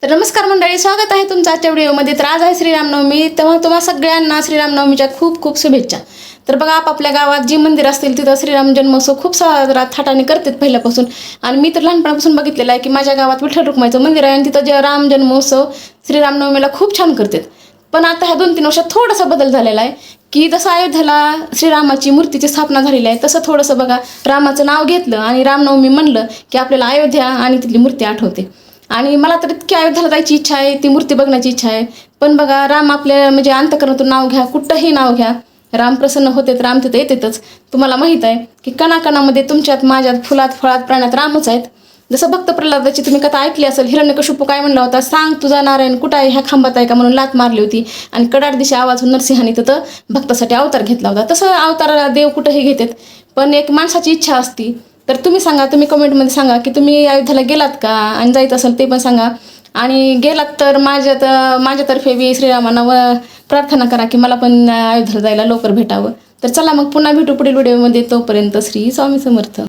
तर नमस्कार मंडळी, स्वागत आहे तुमचं आजच्या व्हिडिओमध्ये. तर आज आहे श्रीरामनवमी, तेव्हा तुम्हा सगळ्यांना श्रीरामनवमीच्या खूप खूप शुभेच्छा. तर बघा, आपापल्या गावात जी मंदिर असतील तिथं श्रीराम जन्मोत्सव खूप साजरा थाटाने करतात पहिल्यापासून. आणि मी तर लहानपणापासून बघितलेलं आहे की माझ्या गावात विठ्ठल रुक्माईचं मंदिर आहे आणि तिथं जे राम जन्मोत्सव श्रीरामनवमीला खूप छान करतात. पण आता ह्या 2-3 वर्षात थोडासा बदल झालेला आहे की जसं अयोध्येला श्रीरामाची मूर्तीची स्थापना झालेली आहे तसं थोडंसं बघा, रामाचं नाव घेतलं आणि रामनवमी म्हणलं की आपल्याला अयोध्या आणि तिथली मूर्ती आठवते. आणि मला तर इतकी अयोध्येला जायची इच्छा आहे, ती मूर्ती बघण्याची इच्छा आहे. पण बघा, राम आपल्या म्हणजे अंतःकरणातून नाव घ्या, कुठंही नाव घ्या, राम प्रसन्न होतेत, राम तिथं येतेतच. तुम्हाला माहीत आहे की कणाकणामध्ये तुमच्यात, माझ्यात, फुलात, फळात, प्राण्यात रामच आहेत. जसं भक्त प्रल्हादाची तुम्ही कथा ऐकली असेल, हिरण्यकशिपू काय म्हणला होता, सांग तुझा नारायण कुठं आहे, ह्या खांबात आहे का, म्हणून लात मारली होती. आणि कडाड दिशी आवाज नरसिंहाने तिथं भक्तासाठी अवतार घेतला होता. तसं अवतार देव कुठंही घेतात, पण एक माणसाची इच्छा असती. तर तुम्ही सांगा, तुम्ही कमेंटमध्ये सांगा की तुम्ही अयोध्येला गेलात का, आणि जायचं असेल ते पण सांगा. आणि गेलात तर माझ्यातर्फे बी श्रीरामांना प्रार्थना करा की मला पण अयोध्येला जायला लवकर भेटावं. तर चला मग पुन्हा भेटू पुढील व्हिडिओमध्ये. तोपर्यंत श्री स्वामी समर्थ.